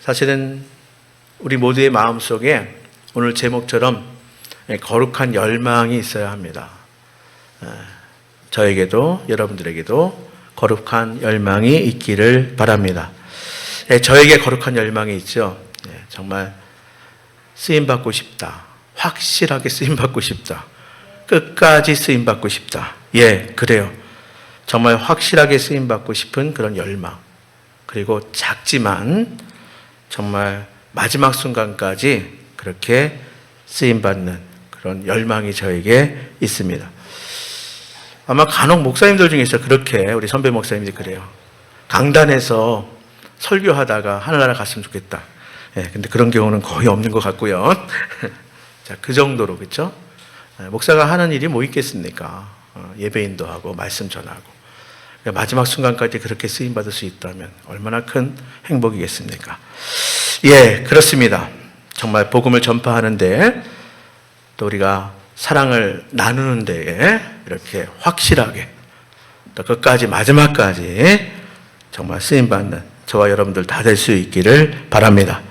사실은 우리 모두의 마음속에 오늘 제목처럼 거룩한 열망이 있어야 합니다. 저에게도 여러분들에게도 거룩한 열망이 있기를 바랍니다. 저에게 거룩한 열망이 있죠. 정말 쓰임받고 싶다. 확실하게 쓰임받고 싶다. 끝까지 쓰임받고 싶다. 그래요. 정말 확실하게 쓰임받고 싶은 그런 열망. 그리고 작지만 정말 마지막 순간까지 그렇게 쓰임받는 그런 열망이 저에게 있습니다. 아마 간혹 목사님들 중에서 그렇게, 우리 선배 목사님들이 그래요. 강단에서 설교하다가 하늘나라 갔으면 좋겠다. 근데 그런 경우는 거의 없는 것 같고요. 자, 그 정도로, 그렇죠? 목사가 하는 일이 뭐 있겠습니까? 예배인도 하고 말씀 전하고. 마지막 순간까지 그렇게 쓰임받을 수 있다면 얼마나 큰 행복이겠습니까? 그렇습니다. 정말 복음을 전파하는데 또 우리가 사랑을 나누는 데에 이렇게 확실하게 또 끝까지 마지막까지 정말 쓰임받는 저와 여러분들 다 될 수 있기를 바랍니다.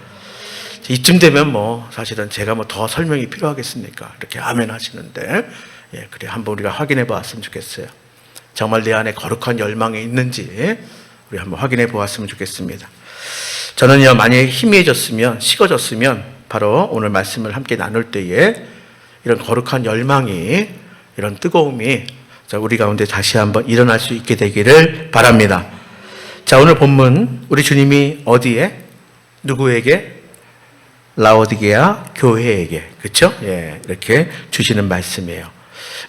이쯤 되면 사실은 제가 더 설명이 필요하겠습니까? 이렇게 아멘 하시는데 그래 한번 우리가 확인해 보았으면 좋겠어요. 정말 내 안에 거룩한 열망이 있는지 우리 한번 확인해 보았으면 좋겠습니다. 저는요, 만약에 희미해졌으면, 식어졌으면 바로 오늘 말씀을 함께 나눌 때에 이런 거룩한 열망이, 이런 뜨거움이 우리 가운데 다시 한번 일어날 수 있게 되기를 바랍니다. 자, 오늘 본문 우리 주님이 어디에? 누구에게? 라오디게아 교회에게, 그렇죠? 이렇게 주시는 말씀이에요.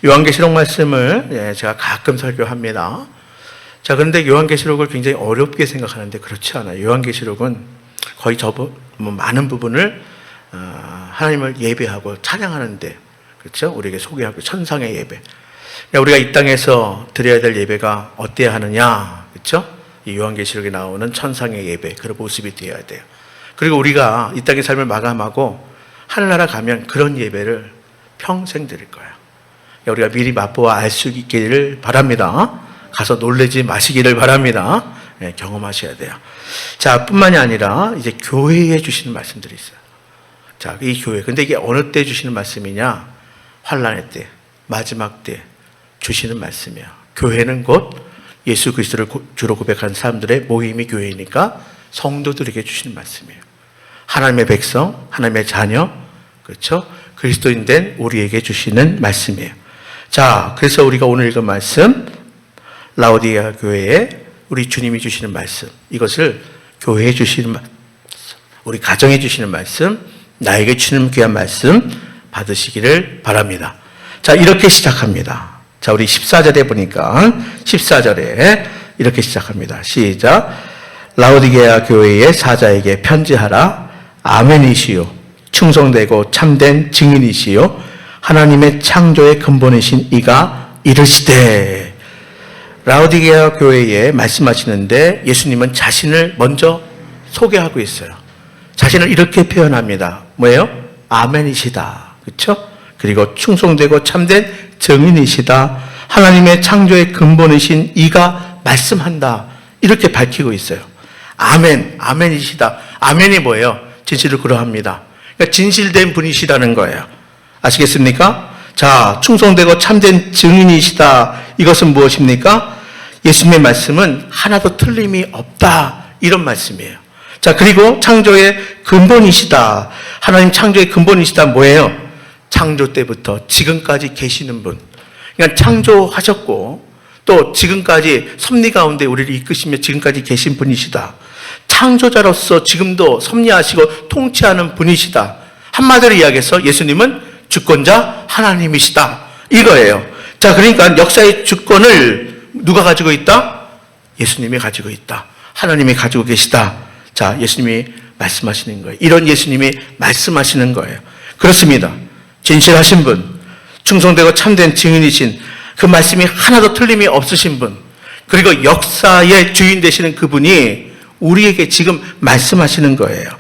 요한계시록 말씀을 제가 가끔 설교합니다. 자, 그런데 요한계시록을 굉장히 어렵게 생각하는데 그렇지 않아요. 요한계시록은 거의 많은 부분을 하나님을 예배하고 찬양하는데, 그렇죠? 우리에게 소개하고 천상의 예배. 우리가 이 땅에서 드려야 될 예배가 어때야 하느냐, 그렇죠? 이 요한계시록에 나오는 천상의 예배, 그런 모습이 되어야 돼요. 그리고 우리가 이 땅의 삶을 마감하고 하늘나라 가면 그런 예배를 평생 드릴 거예요. 우리가 미리 맛보아 알 수 있기를 바랍니다. 가서 놀라지 마시기를 바랍니다. 경험하셔야 돼요. 자, 뿐만이 아니라 이제 교회에 주시는 말씀들이 있어요. 자, 이 교회. 근데 이게 어느 때 주시는 말씀이냐? 환난의 때, 마지막 때 주시는 말씀이에요. 교회는 곧 예수 그리스도를 주로 고백하는 사람들의 모임이 교회이니까 성도들에게 주시는 말씀이에요. 하나님의 백성, 하나님의 자녀, 그렇죠? 그리스도인 된 우리에게 주시는 말씀이에요. 자, 그래서 우리가 오늘 읽은 말씀, 라오디게아 교회에 우리 주님이 주시는 말씀, 이것을 교회에 주시는 말씀, 우리 가정에 주시는 말씀, 나에게 주는 귀한 말씀 받으시기를 바랍니다. 자, 이렇게 시작합니다. 자, 우리 14절에 보니까 14절에 이렇게 시작합니다. 시작. 라오디게아 교회의 사자에게 편지하라. 아멘이시요, 충성되고 참된 증인이시요, 하나님의 창조의 근본이신 이가 이르시되. 라오디게아 교회에 말씀하시는데 예수님은 자신을 먼저 소개하고 있어요. 자신을 이렇게 표현합니다. 뭐예요? 아멘이시다. 그렇죠? 그리고 충성되고 참된 증인이시다. 하나님의 창조의 근본이신 이가 말씀한다. 이렇게 밝히고 있어요. 아멘, 아멘이시다. 아멘이 뭐예요? 진실을 그러합니다. 그러니까 진실된 분이시라는 거예요. 아시겠습니까? 자, 충성되고 참된 증인이시다. 이것은 무엇입니까? 예수님의 말씀은 하나도 틀림이 없다. 이런 말씀이에요. 자, 그리고 창조의 근본이시다. 하나님 창조의 근본이시다. 뭐예요? 창조 때부터 지금까지 계시는 분. 그러니까 창조하셨고 또 지금까지 섭리 가운데 우리를 이끄시며 지금까지 계신 분이시다. 창조자로서 지금도 섭리하시고 통치하는 분이시다. 한마디로 이야기해서 예수님은 주권자 하나님이시다. 이거예요. 자, 그러니까 역사의 주권을 누가 가지고 있다? 예수님이 가지고 있다. 하나님이 가지고 계시다. 자, 예수님이 말씀하시는 거예요. 이런 예수님이 말씀하시는 거예요. 그렇습니다. 진실하신 분, 충성되고 참된 증인이신 그 말씀이 하나도 틀림이 없으신 분, 그리고 역사의 주인 되시는 그분이 우리에게 지금 말씀하시는 거예요.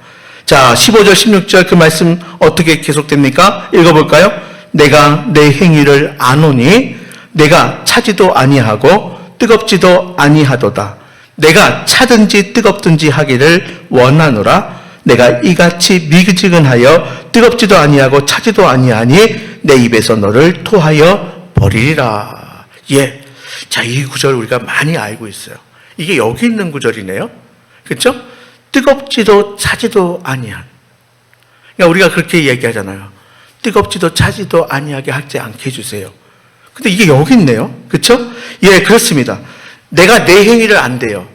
자, 15절, 16절 그 말씀 어떻게 계속됩니까? 읽어볼까요? 내가 내 행위를 아노니 내가 차지도 아니하고 뜨겁지도 아니하도다. 내가 차든지 뜨겁든지 하기를 원하노라. 내가 이같이 미지근하여 뜨겁지도 아니하고 차지도 아니하니 내 입에서 너를 토하여 버리리라. 예. 자, 이 구절 우리가 많이 알고 있어요. 이게 여기 있는 구절이네요. 그렇죠? 뜨겁지도 차지도 아니한. 그러니까 우리가 그렇게 얘기하잖아요. 뜨겁지도 차지도 아니하게 하지 않게 해주세요. 근데 이게 여기 있네요. 그렇죠? 예, 그렇습니다. 내가 내 행위를 안 돼요.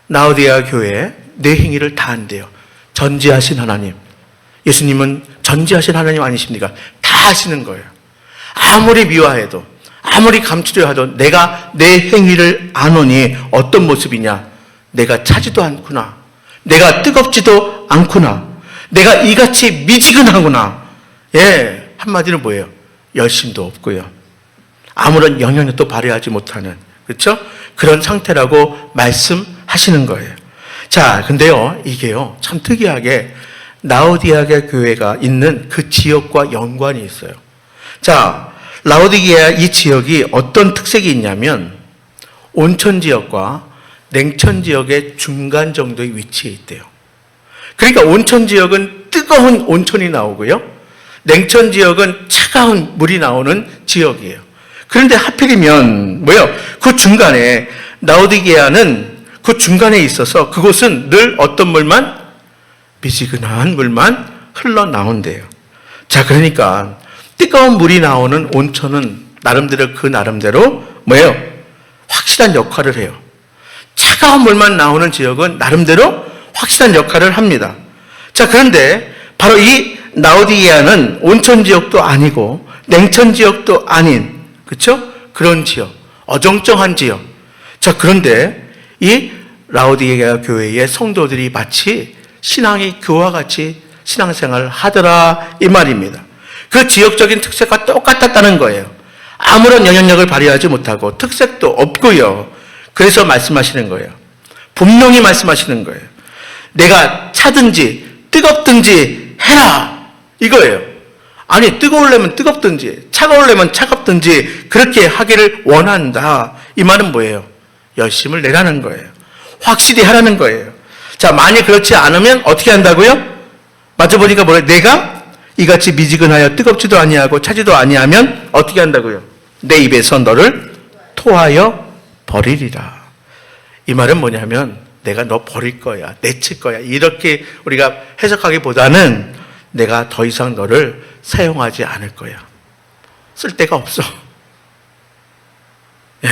라오디게아 교회에 내 행위를 다 안 돼요. 전지하신 하나님. 예수님은 전지하신 하나님 아니십니까? 다 하시는 거예요. 아무리 미워해도, 아무리 감추려 해도 내가 내 행위를 안 오니 어떤 모습이냐? 내가 차지도 않구나. 내가 뜨겁지도 않구나. 내가 이같이 미지근하구나. 예, 한마디로 뭐예요? 열심도 없고요. 아무런 영향력도 발휘하지 못하는, 그렇죠? 그런 상태라고 말씀하시는 거예요. 자, 근데요, 이게요, 참 특이하게 라오디게아 교회가 있는 그 지역과 연관이 있어요. 자, 라오디게아 이 지역이 어떤 특색이 있냐면 온천 지역과 냉천 지역의 중간 정도의 위치에 있대요. 그러니까 온천 지역은 뜨거운 온천이 나오고요. 냉천 지역은 차가운 물이 나오는 지역이에요. 그런데 하필이면 뭐예요? 그 중간에 라오디게아는 그 중간에 있어서 그곳은 늘 어떤 물만? 미지근한 물만 흘러나온대요. 자, 그러니까 뜨거운 물이 나오는 온천은 나름대로 그 나름대로 뭐예요? 확실한 역할을 해요. 차가운 물만 나오는 지역은 나름대로 확실한 역할을 합니다. 자, 그런데 바로 이 라오디게아는 온천 지역도 아니고 냉천 지역도 아닌, 그렇죠? 그런 지역, 어정쩡한 지역. 자, 그런데 이 라오디게아 교회의 성도들이 마치 신앙이 그와 같이 신앙생활을 하더라 이 말입니다. 그 지역적인 특색과 똑같았다는 거예요. 아무런 영향력을 발휘하지 못하고 특색도 없고요. 그래서 말씀하시는 거예요. 분명히 말씀하시는 거예요. 내가 차든지 뜨겁든지 해라 이거예요. 아니, 뜨거우려면 뜨겁든지 차가우려면 차갑든지 그렇게 하기를 원한다. 이 말은 뭐예요? 열심을 내라는 거예요. 확실히 하라는 거예요. 자, 만약 그렇지 않으면 어떻게 한다고요? 맞춰보니까 뭐래요? 내가 이같이 미지근하여 뜨겁지도 아니하고 차지도 아니하면 어떻게 한다고요? 내 입에서 너를 토하여 버리리라. 이 말은 뭐냐면 내가 너 버릴 거야, 내칠 거야, 이렇게 우리가 해석하기보다는 내가 더 이상 너를 사용하지 않을 거야. 쓸 데가 없어. 예.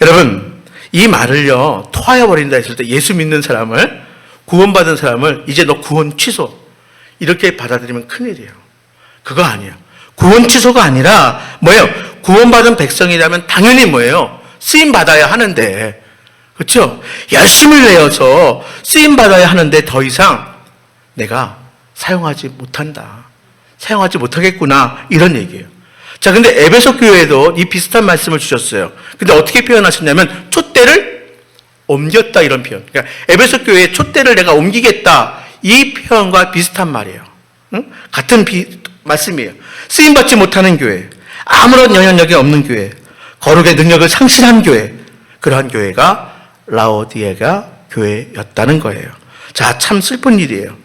여러분, 이 말을요, 토하여 버린다 했을 때 예수 믿는 사람을, 구원받은 사람을 이제 너 구원 취소, 이렇게 받아들이면 큰일이에요. 그거 아니에요. 구원 취소가 아니라 뭐예요? 구원받은 백성이라면 당연히 뭐예요? 쓰임받아야 하는데, 그렇죠? 열심을 내어서 쓰임받아야 하는데 더 이상 내가 사용하지 못한다. 사용하지 못하겠구나. 이런 얘기예요. 자, 근데 에베소 교회에도 이 비슷한 말씀을 주셨어요. 근데 어떻게 표현하셨냐면 촛대를 옮겼다 이런 표현. 그러니까 에베소 교회에 촛대를 내가 옮기겠다. 이 표현과 비슷한 말이에요. 응? 같은 말씀이에요. 쓰임받지 못하는 교회, 아무런 영향력이 없는 교회, 거룩의 능력을 상실한 교회, 그러한 교회가 라오디게아 교회였다는 거예요. 자, 참 슬픈 일이에요.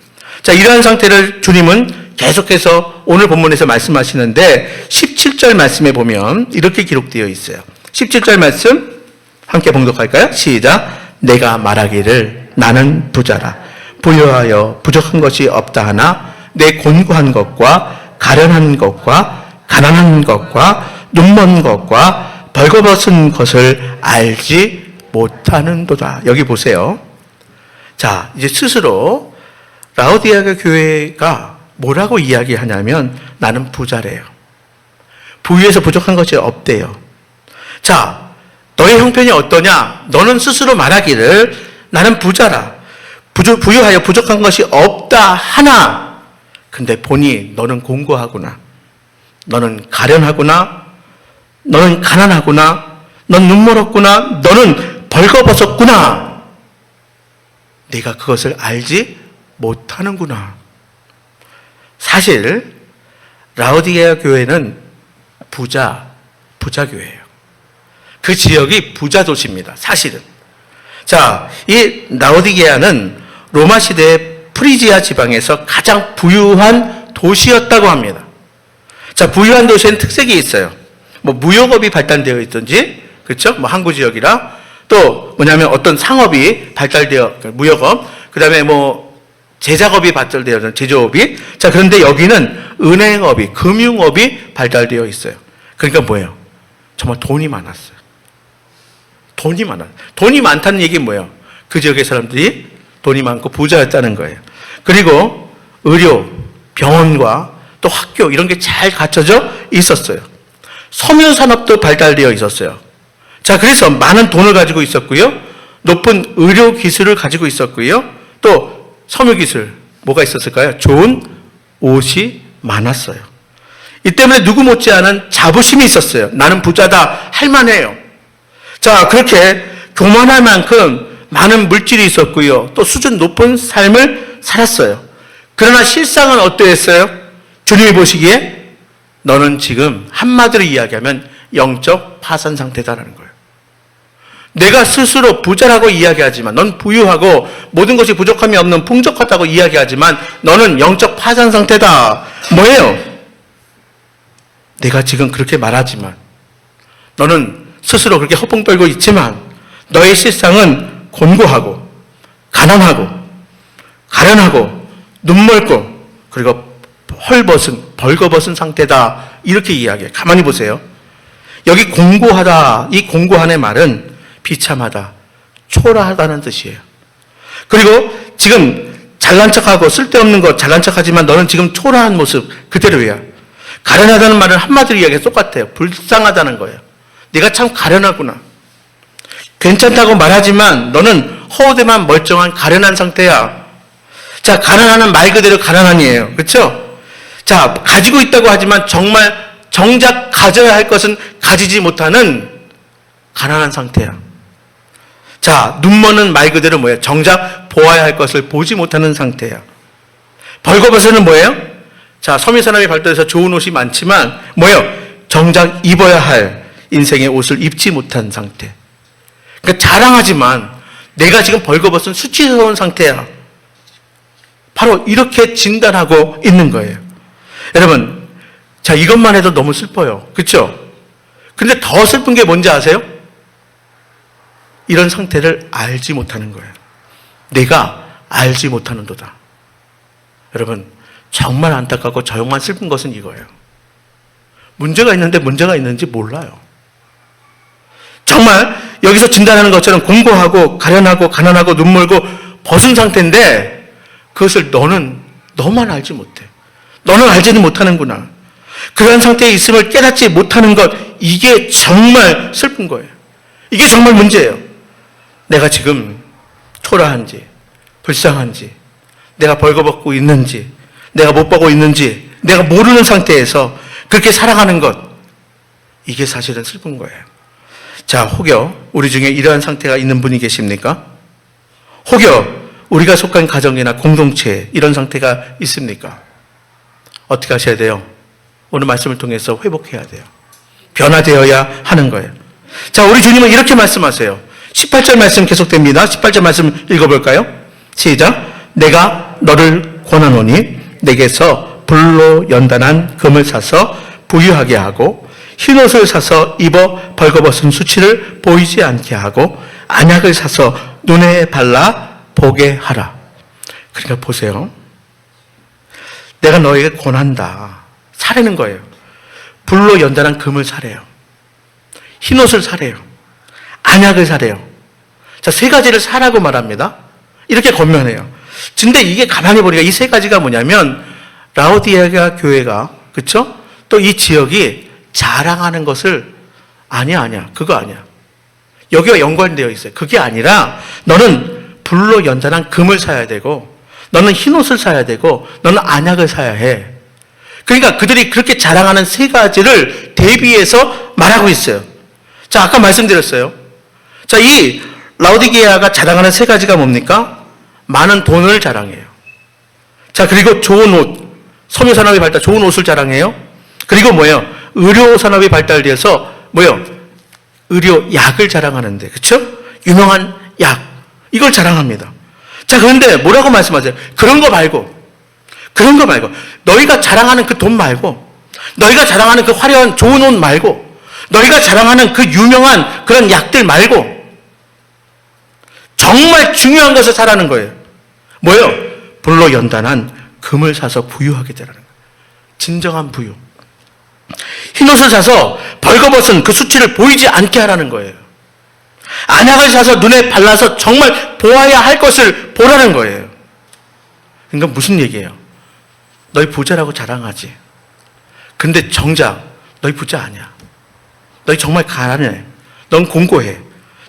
자, 이러한 상태를 주님은 계속해서 오늘 본문에서 말씀하시는데 17절 말씀에 보면 이렇게 기록되어 있어요. 17절 말씀 함께 봉독할까요? 시작. 내가 말하기를 나는 부자라. 부유하여 부족한 것이 없다 하나 내 곤고한 것과 가련한 것과 가난한 것과 눈먼 것과 벌거벗은 것을 알지 못하는도다. 여기 보세요. 자, 이제 스스로 라오디게아 교회가 뭐라고 이야기하냐면 나는 부자래요. 부유해서 부족한 것이 없대요. 자, 너의 형편이 어떠냐? 너는 스스로 말하기를 나는 부자라. 부유하여 부족한 것이 없다 하나. 근데 보니 너는 공고하구나. 너는 가련하구나. 너는 가난하구나. 넌 눈멀었구나. 너는 벌거벗었구나. 네가 그것을 알지 못하는구나. 사실 라오디게아 교회는 부자 교회예요. 그 지역이 부자 도시입니다. 사실은. 자, 이 라오디게아는 로마 시대의 프리지아 지방에서 가장 부유한 도시였다고 합니다. 자, 부유한 도시에는 특색이 있어요. 뭐 무역업이 발달되어 있든지, 그렇죠? 뭐 항구 지역이라, 또 뭐냐면 어떤 상업이 발달되어, 무역업, 그 다음에 뭐 제작업이 발달되어 있는 제조업이, 자, 그런데 여기는 은행업이, 금융업이 발달되어 있어요. 그러니까 뭐예요? 정말 돈이 많았어요. 돈이 많아요. 돈이 많다는 얘기는 뭐예요? 그 지역의 사람들이 돈이 많고 부자였다는 거예요. 그리고 의료, 병원과 또 학교 이런 게 잘 갖춰져 있었어요. 섬유 산업도 발달되어 있었어요. 자, 그래서 많은 돈을 가지고 있었고요. 높은 의료 기술을 가지고 있었고요. 또 섬유 기술 뭐가 있었을까요? 좋은 옷이 많았어요. 이 때문에 누구 못지않은 자부심이 있었어요. 나는 부자다 할 만해요. 자, 그렇게 교만할 만큼 많은 물질이 있었고요. 또 수준 높은 삶을 살았어요. 그러나 실상은 어떠했어요? 주님이 보시기에 너는 지금 한마디로 이야기하면 영적 파산 상태다라는 거예요. 내가 스스로 부자라고 이야기하지만, 넌 부유하고 모든 것이 부족함이 없는 풍족하다고 이야기하지만 너는 영적 파산 상태다. 뭐예요? 내가 지금 그렇게 말하지만, 너는 스스로 그렇게 허풍 떨고 있지만 너의 실상은 곤고하고 가난하고 가련하고 눈멀고 그리고 벌거벗은 상태다. 이렇게 이야기해요. 가만히 보세요. 여기 공고하다, 이 공고한의 말은 비참하다, 초라하다는 뜻이에요. 그리고 지금 잘난 척하고 쓸데없는 거 잘난 척하지만 너는 지금 초라한 모습 그대로야. 가련하다는 말은 한마디로 이야기해 똑같아요. 불쌍하다는 거예요. 네가 참 가련하구나. 괜찮다고 말하지만 너는 허우대만 멀쩡한 가련한 상태야. 자, 가난하는 말 그대로 가난한이에요. 그렇죠? 자, 가지고 있다고 하지만 정작 가져야 할 것은 가지지 못하는 가난한 상태야. 자, 눈먼은 말 그대로 뭐예요? 정작 보아야 할 것을 보지 못하는 상태야. 벌거벗은은 뭐예요? 자, 섬유산업이 발달해서 좋은 옷이 많지만 뭐예요? 정작 입어야 할 인생의 옷을 입지 못한 상태. 그러니까 자랑하지만 내가 지금 벌거벗은 수치스러운 상태야. 바로 이렇게 진단하고 있는 거예요. 여러분, 자, 이것만 해도 너무 슬퍼요. 그렇죠? 근데 더 슬픈 게 뭔지 아세요? 이런 상태를 알지 못하는 거예요. 내가 알지 못하는도다. 여러분, 정말 안타깝고 정말 슬픈 것은 이거예요. 문제가 있는데 문제가 있는지 몰라요. 정말 여기서 진단하는 것처럼 공고하고 가련하고 가난하고 눈멀고 벗은 상태인데 그것을 너만 알지 못해. 너는 알지는 못하는구나. 그런 상태에 있음을 깨닫지 못하는 것, 이게 정말 슬픈 거예요. 이게 정말 문제예요. 내가 지금 초라한지, 불쌍한지, 내가 벌거벗고 있는지, 내가 못 보고 있는지, 내가 모르는 상태에서 그렇게 살아가는 것, 이게 사실은 슬픈 거예요. 자, 혹여 우리 중에 이러한 상태가 있는 분이 계십니까? 혹여 우리가 속한 가정이나 공동체에 이런 상태가 있습니까? 어떻게 하셔야 돼요? 오늘 말씀을 통해서 회복해야 돼요. 변화되어야 하는 거예요. 자, 우리 주님은 이렇게 말씀하세요. 18절 말씀 계속됩니다. 18절 말씀 읽어볼까요? 시작. 내가 너를 권하노니 내게서 불로 연단한 금을 사서 부유하게 하고 흰옷을 사서 입어 벌거벗은 수치를 보이지 않게 하고 안약을 사서 눈에 발라 보게 하라. 그러니까 보세요. 내가 너에게 권한다. 사라는 거예요. 불로 연단한 금을 사래요. 흰옷을 사래요. 안약을 사래요. 자, 세 가지를 사라고 말합니다. 이렇게 권면해요. 근데 이게 가만히 보니까 이 세 가지가 뭐냐면 라오디게아 교회가, 그쵸? 또 이 지역이 자랑하는 것을 아니야. 그거 아니야. 여기와 연관되어 있어요. 그게 아니라 너는 불로 연단한 금을 사야 되고 너는 흰옷을 사야 되고 너는 안약을 사야 해. 그러니까 그들이 그렇게 자랑하는 세 가지를 대비해서 말하고 있어요. 자, 아까 말씀드렸어요. 자, 이 라오디게아가 자랑하는 세 가지가 뭡니까? 많은 돈을 자랑해요. 자, 그리고 좋은 옷, 섬유산업이 발달, 좋은 옷을 자랑해요. 그리고 뭐예요? 의료산업이 발달돼서 뭐예요? 의료약을 자랑하는데, 그쵸? 유명한 약, 이걸 자랑합니다. 자, 그런데 뭐라고 말씀하세요? 그런 거 말고, 너희가 자랑하는 그 돈 말고, 너희가 자랑하는 그 화려한 좋은 옷 말고, 너희가 자랑하는 그 유명한 그런 약들 말고, 정말 중요한 것을 사라는 거예요. 뭐예요? 불로 연단한 금을 사서 부유하게 되라는 거예요. 진정한 부유. 흰옷을 사서 벌거벗은 그 수치를 보이지 않게 하라는 거예요. 안약을 사서 눈에 발라서 정말 보아야 할 것을 보라는 거예요. 그러니까 무슨 얘기예요? 너희 부자라고 자랑하지. 근데 정작 너희 부자 아니야. 너희 정말 가난해. 넌 공고해.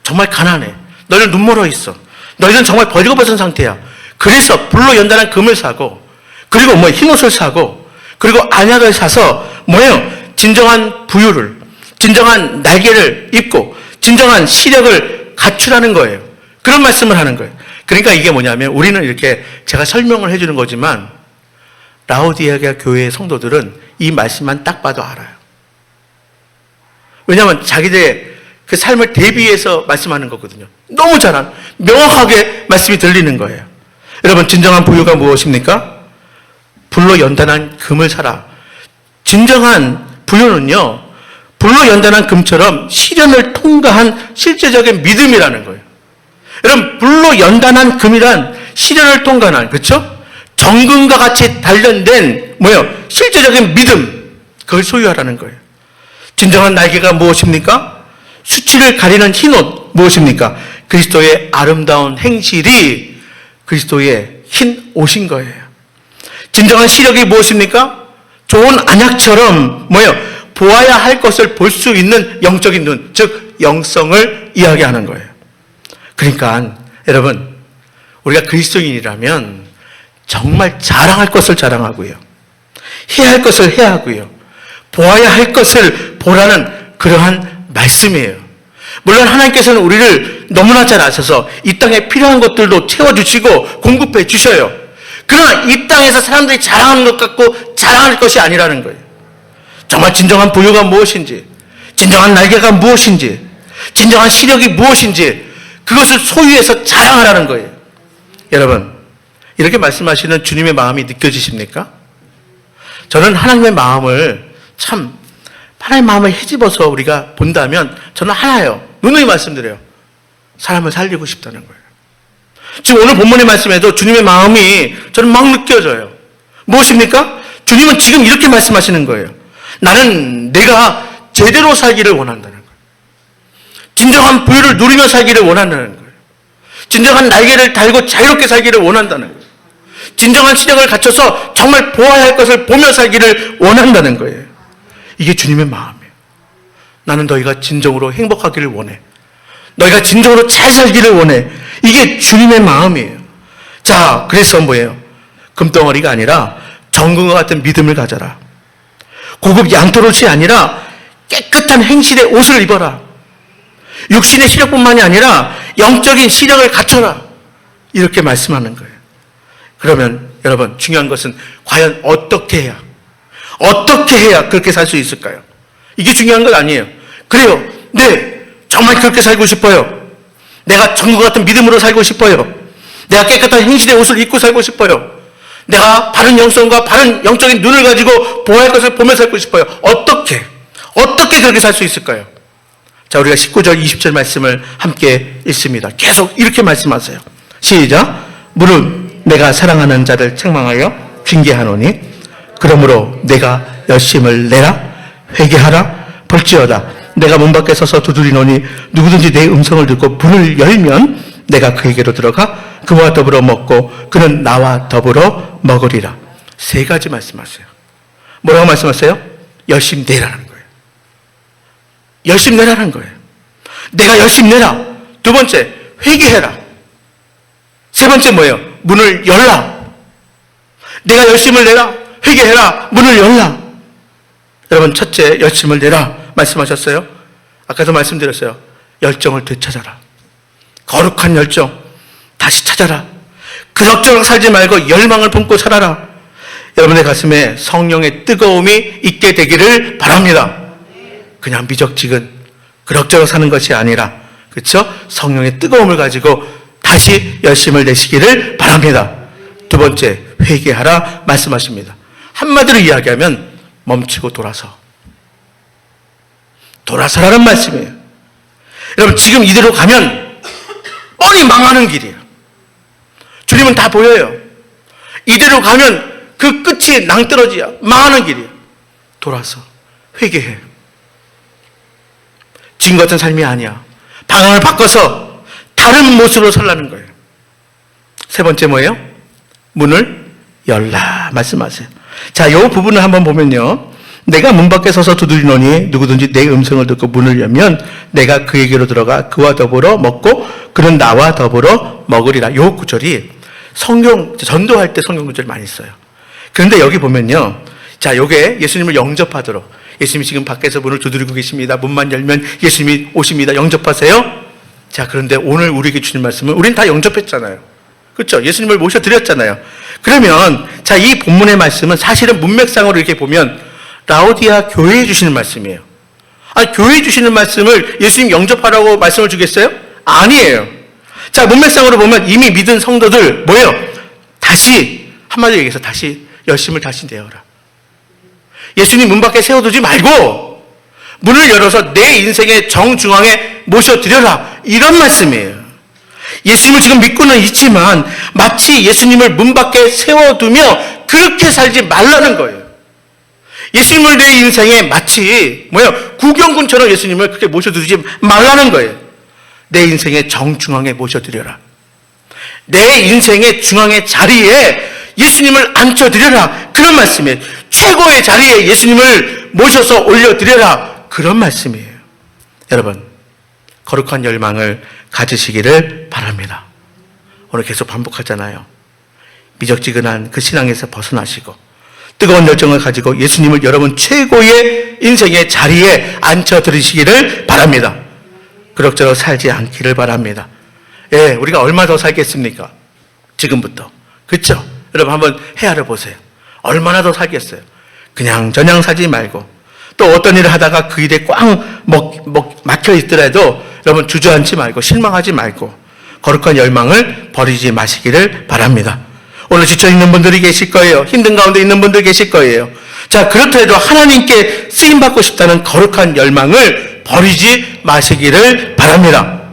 정말 가난해. 너희는 눈 멀어 있어. 너희는 정말 벌거벗은 상태야. 그래서 불로 연단한 금을 사고, 그리고 흰옷을 사고, 그리고 안약을 사서 진정한 부유를, 진정한 날개를 입고 진정한 시력을 갖추라는 거예요. 그런 말씀을 하는 거예요. 그러니까 이게 뭐냐면, 우리는 이렇게 제가 설명을 해주는 거지만 라오디게아 교회의 성도들은 이 말씀만 딱 봐도 알아요. 왜냐하면 자기들의 그 삶을 대비해서 말씀하는 거거든요. 너무 명확하게 말씀이 들리는 거예요. 여러분, 진정한 부유가 무엇입니까? 불로 연단한 금을 사라. 진정한 부유는요, 불로 연단한 금처럼 시련을 통과한 실제적인 믿음이라는 거예요. 여러분, 불로 연단한 금이란 시련을 통과한, 그렇죠? 정금과 같이 단련된 실제적인 믿음, 그걸 소유하라는 거예요. 진정한 날개가 무엇입니까? 수치를 가리는 흰옷 무엇입니까? 그리스도의 아름다운 행실이 그리스도의 흰 옷인 거예요. 진정한 시력이 무엇입니까? 좋은 안약처럼 보아야 할 것을 볼 수 있는 영적인 눈, 즉 영성을 이야기하는 거예요. 그러니까 여러분, 우리가 그리스도인이라면 정말 자랑할 것을 자랑하고요, 해야 할 것을 해야 하고요, 보아야 할 것을 보라는 그러한 말씀이에요. 물론 하나님께서는 우리를 너무나 잘 아셔서 이 땅에 필요한 것들도 채워주시고 공급해 주셔요. 그러나 이 땅에서 사람들이 자랑하는 것 같고 자랑할 것이 아니라는 거예요. 정말 진정한 부유가 무엇인지, 진정한 날개가 무엇인지, 진정한 시력이 무엇인지, 그것을 소유해서 자랑하라는 거예요. 여러분, 이렇게 말씀하시는 주님의 마음이 느껴지십니까? 저는 하나님의 마음을 하나님의 마음을 헤집어서 우리가 본다면 저는 하나예요. 누누이 말씀드려요. 사람을 살리고 싶다는 거예요. 지금 오늘 본문의 말씀에도 주님의 마음이 저는 막 느껴져요. 무엇입니까? 주님은 지금 이렇게 말씀하시는 거예요. 나는 내가 제대로 살기를 원한다는 거예요. 진정한 부유를 누리며 살기를 원한다는 거예요. 진정한 날개를 달고 자유롭게 살기를 원한다는 거예요. 진정한 시력을 갖춰서 정말 보아야 할 것을 보며 살기를 원한다는 거예요. 이게 주님의 마음이에요. 나는 너희가 진정으로 행복하기를 원해. 너희가 진정으로 잘 살기를 원해. 이게 주님의 마음이에요. 자, 그래서 금덩어리가 아니라 정금과 같은 믿음을 가져라. 고급 양털옷이 아니라 깨끗한 행실의 옷을 입어라. 육신의 시력뿐만이 아니라 영적인 시력을 갖춰라. 이렇게 말씀하는 거예요. 그러면 여러분, 중요한 것은 과연 어떻게 해야 그렇게 살 수 있을까요? 이게 중요한 건 아니에요. 그래요. 네, 정말 그렇게 살고 싶어요. 내가 정금과 같은 믿음으로 살고 싶어요. 내가 깨끗한 행실의 옷을 입고 살고 싶어요. 내가 바른 영성과 바른 영적인 눈을 가지고 보아야 할 것을 보며 살고 싶어요. 어떻게 그렇게 살 수 있을까요? 자, 우리가 19절, 20절 말씀을 함께 읽습니다. 계속 이렇게 말씀하세요. 시작. 무릇 내가 사랑하는 자를 책망하여 징계하노니 그러므로 내가 열심을 내라. 회개하라. 볼지어다 내가 문 밖에 서서 두드리노니 누구든지 내 음성을 듣고 문을 열면 내가 그에게로 들어가 그와 더불어 먹고 그는 나와 더불어 먹으리라. 세 가지 말씀하세요. 뭐라고 말씀하세요? 열심 내라는 거예요. 열심 내라는 거예요. 내가 열심 내라. 두 번째, 회개해라. 세 번째 뭐예요? 문을 열라. 내가 열심을 내라. 회개해라. 문을 열라. 여러분, 첫째, 열심을 내라 말씀하셨어요. 아까도 말씀드렸어요. 열정을 되찾아라. 거룩한 열정 다시 찾아라. 그럭저럭 살지 말고 열망을 품고 살아라. 여러분의 가슴에 성령의 뜨거움이 있게 되기를 바랍니다. 그냥 미적지근 그럭저럭 사는 것이 아니라, 그렇죠? 성령의 뜨거움을 가지고 다시 열심을 내시기를 바랍니다. 두 번째, 회개하라 말씀하십니다. 한마디로 이야기하면 멈추고 돌아서라는 말씀이에요. 여러분, 지금 이대로 가면 뻔히 망하는 길이에요. 주님은 다 보여요. 이대로 가면 그 끝이 낭떠러지야. 망하는 길이에요. 돌아서 회개해. 지금 같은 삶이 아니야. 방향을 바꿔서 다른 모습으로 살라는 거예요. 세 번째 뭐예요? 문을 열라 말씀하세요. 자, 이 부분을 한번 보면요. 내가 문 밖에 서서 두드리노니 누구든지 내 음성을 듣고 문을 열면 내가 그에게로 들어가 그와 더불어 먹고 그는 나와 더불어 먹으리라. 이 구절이 성경 전도할 때 성경 구절이 많이 써요. 그런데 여기 보면요. 자, 요게 예수님을 영접하도록, 예수님이 지금 밖에서 문을 두드리고 계십니다. 문만 열면 예수님이 오십니다. 영접하세요. 자, 그런데 오늘 우리에게 주신 말씀은 우린 다 영접했잖아요. 그렇죠? 예수님을 모셔드렸잖아요. 그러면 자, 이 본문의 말씀은 사실은 문맥상으로 이렇게 보면 라오디아 교회에 주시는 말씀이에요. 아니, 교회에 주시는 말씀을 예수님 영접하라고 말씀을 주겠어요? 아니에요. 자, 문맥상으로 보면 이미 믿은 성도들 뭐예요? 다시, 한마디로 얘기해서 다시 열심을 다시 내어라. 예수님 문 밖에 세워두지 말고 문을 열어서 내 인생의 정중앙에 모셔드려라. 이런 말씀이에요. 예수님을 지금 믿고는 있지만 마치 예수님을 문 밖에 세워두며 그렇게 살지 말라는 거예요. 예수님을 내 인생에 마치 구경꾼처럼 예수님을 그렇게 모셔두지 말라는 거예요. 내 인생의 정중앙에 모셔드려라. 내 인생의 중앙의 자리에 예수님을 앉혀드려라. 그런 말씀이에요. 최고의 자리에 예수님을 모셔서 올려드려라. 그런 말씀이에요. 여러분, 거룩한 열망을 가지시기를 바랍니다. 오늘 계속 반복하잖아요. 미적지근한 그 신앙에서 벗어나시고 뜨거운 열정을 가지고 예수님을 여러분 최고의 인생의 자리에 앉혀드리시기를 바랍니다. 그럭저럭 살지 않기를 바랍니다. 예, 우리가 얼마 더 살겠습니까? 지금부터. 그렇죠? 여러분 한번 헤아려 보세요. 얼마나 더 살겠어요? 그냥 저냥 살지 말고 또 어떤 일을 하다가 그 일에 꽉 막혀 있더라도 여러분 주저앉지 말고 실망하지 말고 거룩한 열망을 버리지 마시기를 바랍니다. 오늘 지쳐있는 분들이 계실 거예요. 힘든 가운데 있는 분들 계실 거예요. 자, 그렇더라도 하나님께 쓰임받고 싶다는 거룩한 열망을 버리지 마시기를 바랍니다.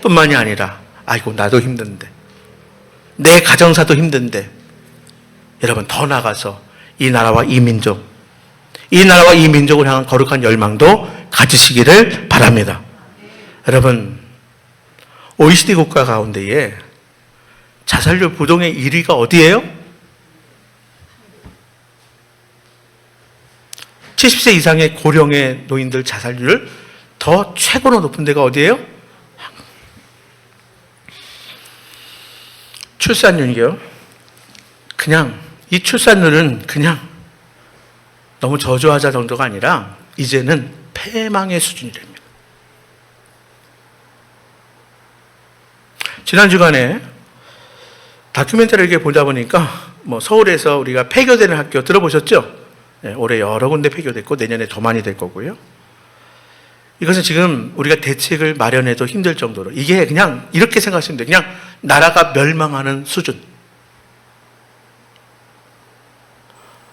뿐만이 아니라 아이고 나도 힘든데 내 가정사도 힘든데 여러분 더 나아가서 이 나라와 이 민족을 향한 거룩한 열망도 가지시기를 바랍니다. 여러분, OECD 국가 가운데에 자살률 부동의 1위가 어디예요? 70세 이상의 고령의 노인들 자살률 더 최고로 높은 데가 어디예요? 출산율이요. 그냥 이 출산율은 그냥 너무 저조하자 정도가 아니라 이제는 패망의 수준이랍니다. 지난 주간에 다큐멘터리를 이렇게 보다 보니까 서울에서 우리가 폐교되는 학교 들어보셨죠? 네, 올해 여러 군데 폐교됐고 내년에 더 많이 될 거고요. 이것은 지금 우리가 대책을 마련해도 힘들 정도로 이게 그냥 이렇게 생각하시면 돼요. 그냥 나라가 멸망하는 수준.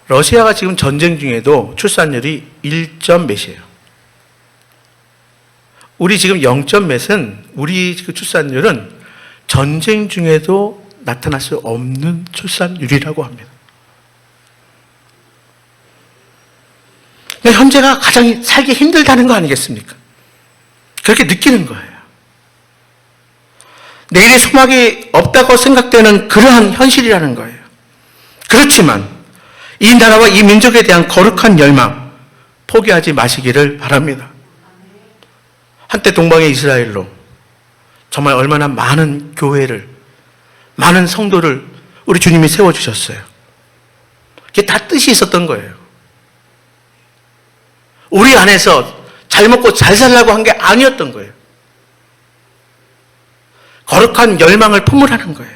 러시아가 지금 전쟁 중에도 출산율이 1점 몇이에요. 우리 지금 0점 몇은 우리 그 출산율은 전쟁 중에도 나타날 수 없는 출산율이라고 합니다. 현재가 가장 살기 힘들다는 거 아니겠습니까? 그렇게 느끼는 거예요. 내일의 소망이 없다고 생각되는 그러한 현실이라는 거예요. 그렇지만 이 나라와 이 민족에 대한 거룩한 열망 포기하지 마시기를 바랍니다. 한때 동방의 이스라엘로 정말 얼마나 많은 교회를, 많은 성도를 우리 주님이 세워주셨어요. 그게 다 뜻이 있었던 거예요. 우리 안에서 잘 먹고 잘 살라고 한 게 아니었던 거예요. 거룩한 열망을 품으라는 거예요.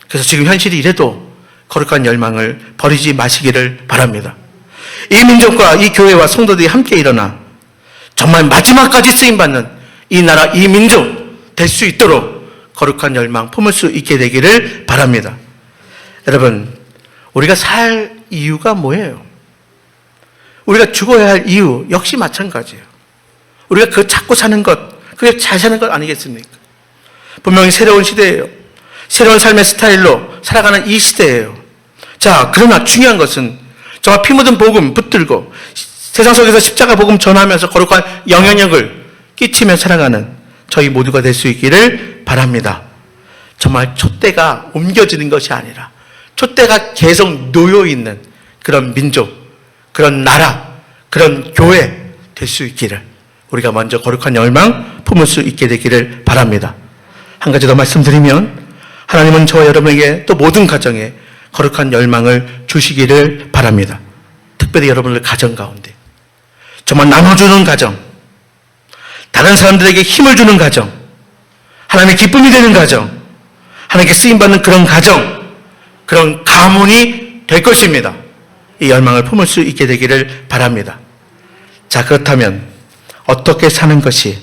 그래서 지금 현실이 이래도 거룩한 열망을 버리지 마시기를 바랍니다. 이 민족과 이 교회와 성도들이 함께 일어나 정말 마지막까지 쓰임받는 이 나라, 이 민족 될 수 있도록 거룩한 열망 품을 수 있게 되기를 바랍니다. 여러분, 우리가 살 이유가 뭐예요? 우리가 죽어야 할 이유 역시 마찬가지예요. 우리가 그 찾고 사는 것, 그게 잘 사는 것 아니겠습니까? 분명히 새로운 시대예요. 새로운 삶의 스타일로 살아가는 이 시대예요. 자, 그러나 중요한 것은 정말 피 묻은 복음 붙들고 세상 속에서 십자가 복음 전하면서 거룩한 영향력을 끼치며 살아가는 저희 모두가 될 수 있기를 바랍니다. 정말 촛대가 옮겨지는 것이 아니라 촛대가 계속 놓여있는 그런 민족, 그런 나라, 그런 교회 될 수 있기를 우리가 먼저 거룩한 열망 품을 수 있게 되기를 바랍니다. 한 가지 더 말씀드리면 하나님은 저와 여러분에게 또 모든 가정에 거룩한 열망을 주시기를 바랍니다. 특별히 여러분들 가정 가운데 정말 나눠주는 가정, 다른 사람들에게 힘을 주는 가정, 하나님의 기쁨이 되는 가정, 하나님께 쓰임받는 그런 가정, 그런 가문이 될 것입니다. 이 열망을 품을 수 있게 되기를 바랍니다. 자, 그렇다면 어떻게 사는 것이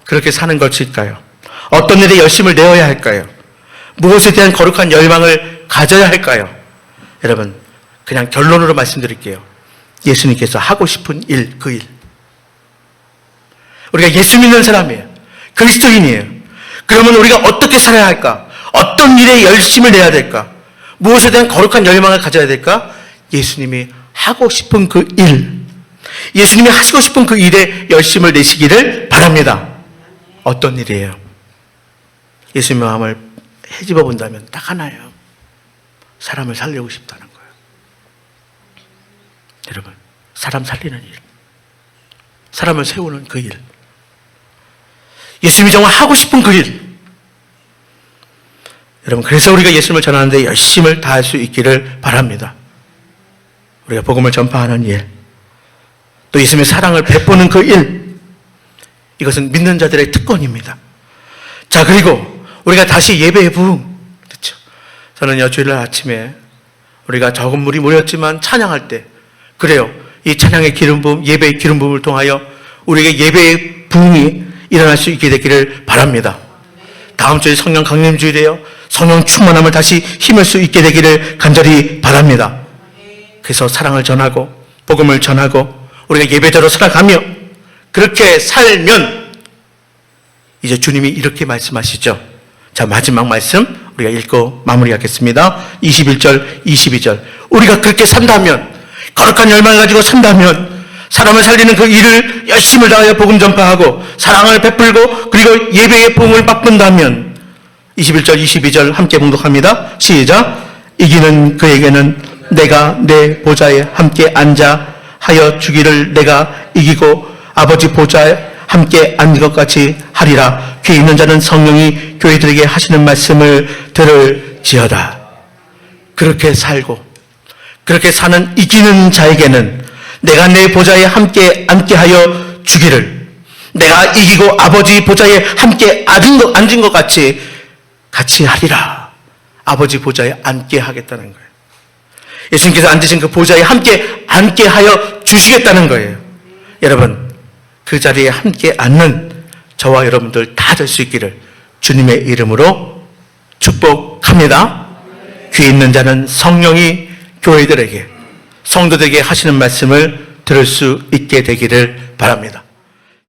그렇게 사는 것일까요? 어떤 일에 열심을 내어야 할까요? 무엇에 대한 거룩한 열망을 가져야 할까요? 여러분, 그냥 결론으로 말씀드릴게요. 예수님께서 하고 싶은 일, 그 일. 우리가 예수 믿는 사람이에요. 그리스도인이에요. 그러면 우리가 어떻게 살아야 할까? 어떤 일에 열심을 내야 될까? 무엇에 대한 거룩한 열망을 가져야 될까? 예수님이 하고 싶은 그 일, 예수님이 하시고 싶은 그 일에 열심을 내시기를 바랍니다. 어떤 일이에요? 예수님의 마음을 헤집어 본다면 딱 하나예요. 사람을 살리고 싶다는 거예요. 여러분, 사람 살리는 일, 사람을 세우는 그 일, 예수님이 정말 하고 싶은 그 일. 여러분, 그래서 우리가 예수님을 전하는데 열심을 다할 수 있기를 바랍니다. 우리가 복음을 전파하는 일, 또 예수님의 사랑을 베푸는 그 일, 이것은 믿는 자들의 특권입니다. 자, 그리고 우리가 다시 예배의 부흥, 그렇죠? 저는요, 주일날 아침에 우리가 적은 물이 모였지만 찬양할 때, 그래요, 이 찬양의 기름 부음, 예배의 기름 부음을 통하여 우리에게 예배의 부흥이 일어날 수 있게 되기를 바랍니다. 다음 주에 성령 강림 주일이에요. 성령 충만함을 다시 힘을 수 있게 되기를 간절히 바랍니다. 그래서 사랑을 전하고 복음을 전하고 우리가 예배대로 살아가며 그렇게 살면 이제 주님이 이렇게 말씀하시죠. 자, 마지막 말씀 우리가 읽고 마무리하겠습니다. 21절, 22절. 우리가 그렇게 산다면, 거룩한 열망을 가지고 산다면 사람을 살리는 그 일을 열심을 다하여 복음 전파하고 사랑을 베풀고 그리고 예배의 부흥을 바꾼다면 21절, 22절 함께 봉독합니다. 시작. 이기는 그에게는 내가 내 보좌에 함께 앉아 하여 주기를 내가 이기고 아버지 보좌에 함께 앉은 것 같이 하리라. 귀 있는 자는 성령이 교회들에게 하시는 말씀을 들을지어다. 그렇게 살고 그렇게 사는 이기는 자에게는 내가 내 보좌에 함께 앉게 하여 주기를, 내가 이기고 아버지 보좌에 함께 앉은 것 같이 하리라. 아버지 보좌에 앉게 하겠다는 거예요. 예수님께서 앉으신 그 보좌에 함께 앉게 하여 주시겠다는 거예요. 여러분, 그 자리에 함께 앉는 저와 여러분들 다 될 수 있기를 주님의 이름으로 축복합니다. 귀 있는 자는 성령이 교회들에게, 성도들에게 하시는 말씀을 들을 수 있게 되기를 바랍니다.